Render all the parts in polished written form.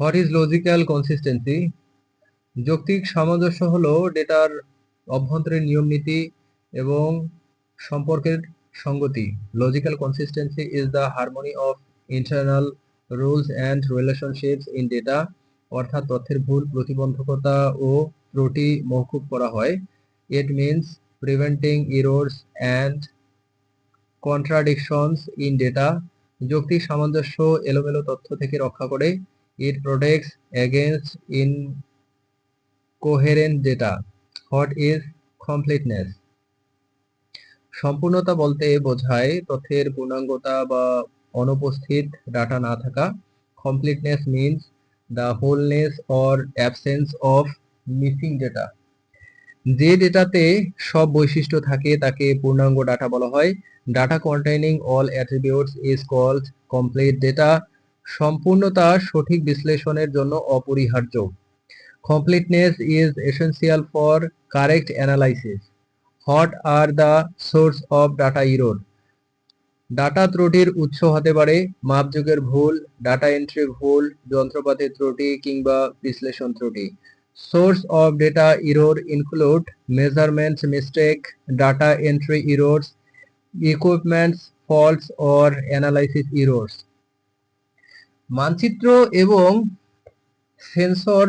What is logical consistency? যৌক্তিক সামঞ্জস্য হলো ডেটার অভ্যন্তরীণ নিয়ম নীতি এবং সম্পর্কের সঙ্গতি। Logical consistency is the harmony of internal rules and relationships in data, অর্থাৎ তথ্যের ভুল, প্রতিবন্ধকতা ও ত্রুটি মওকুফ করা হয়। It means preventing errors and contradictions in data. যৌক্তিক সামঞ্জস্য এলোমেলো তথ্য থেকে রক্ষা করে। It protects against incoherent data. What is completeness? সম্পূর্ণতা বলতে বোঝায় তথ্যের পূর্ণাঙ্গতা বা অনুপস্থিত ডাটা না থাকা। Completeness means the wholeness or absence of missing data. যে ডেটাতে সব বৈশিষ্ট্য থাকে তাকে পূর্ণাঙ্গ ডাটা বলা হয়। Data containing all attributes is called complete data. সম্পূর্ণতা সঠিক বিশ্লেষণের জন্য অপরিহার্য। Completeness is essential for correct analysis. What are the source of data error? Data ত্রুটির উৎস হতে পারে মাপযোগের ভুল, ডাটা এন্ট্রি ভুল, যন্ত্রপাতির ত্রুটি কিংবা বিশ্লেষণ ত্রুটি। Source of data error include measurement mistake, data entry errors, equipments faults or analysis errors. মানচিত্র এবং সেন্সর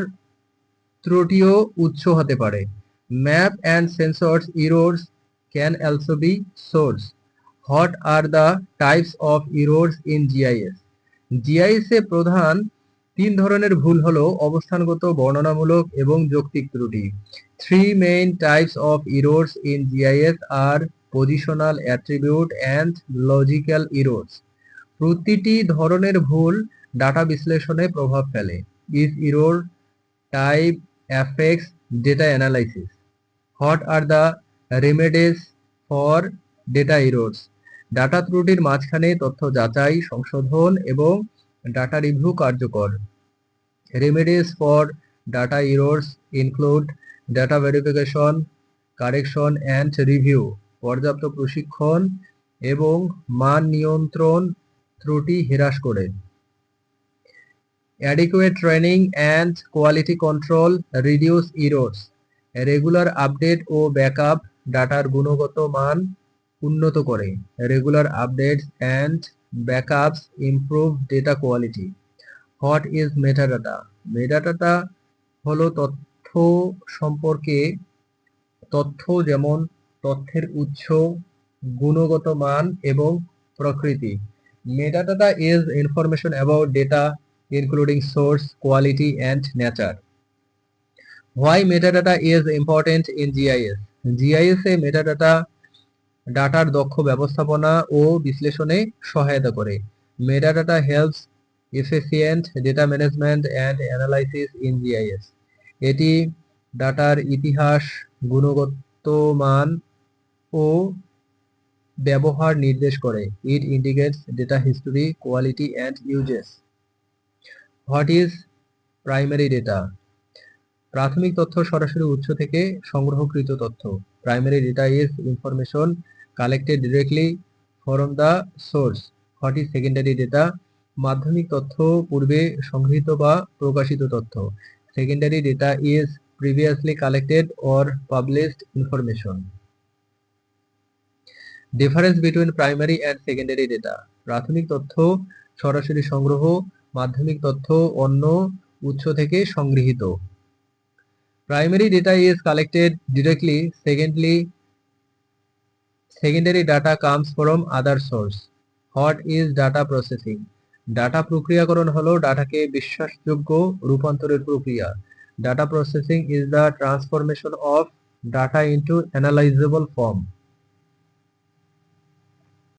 ত্রুটিও উৎস হতে পারে। Map and sensors errors can also be source. What are the types of errors in GIS? GIS এ প্রধান তিন ধরনের ভুল হলো অবস্থানগত, বর্ণনামূলক এবং যৌক্তিক ত্রুটি। Three main types of errors in GIS are positional, attribute and logical errors. প্রতিটি ধরনের ভুল ডাটা বিশ্লেষণে প্রভাব ফেলে। Each error type affects data analysis. What are the remedies for data errors? Data ত্রুটির মাঝখানে তথ্য যাচাই, সংশোধন এবং ডাটা রিভিউ কার্যকর। Remedies for data errors include data verification, correction and review, পর্যাপ্ত প্রশিক্ষণ এবং মান নিয়ন্ত্রণ ত্রুটি হ্রাস করে। Adequate training and quality control reduce errors. Regular update ও ব্যাকআপ ডাটার গুণগত মান উন্নত করে। Regular updates and backups improve data quality. What is metadata? Metadata হলো তথ্য সম্পর্কে তথ্য, যেমন তথ্যের উৎস, গুণগত মান এবং প্রকৃতি। Metadata is information about data including source, quality and nature. Why metadata is important in GIS? GIS A metadata ডাটার দক্ষ ব্যবস্থাপনা ও বিশ্লেষণে সহায়তা করে। Metadata helps efficient data management and analysis in GIS. এটি ডাটার ইতিহাস, গুণগত মান ও ব্যবহার নির্দেশ করে। It indicates data history, quality and uses. What is primary data? প্রাথমিক তথ্য সরাসরি উৎস থেকে সংগ্রহকৃত তথ্য। Primary data is information collected directly from the source. What is secondary data? মাধ্যমিক তথ্য পূর্বে সংগৃহীত বা প্রকাশিত তথ্য। Secondary data is previously collected or published information. Difference between primary and secondary data. প্রাথমিক তথ্য সরাসরি সংগ্রহ, মাধ্যমিক তথ্য অন্য উৎস থেকে সংগৃহীত। Primary data is collected directly. Secondary data comes from other source. What is data processing? Data প্রক্রিয়াকরণ হলো ডাটাকে বিশ্বাসযোগ্য রূপান্তরের প্রক্রিয়া। Data processing is the transformation of data into analyzable form.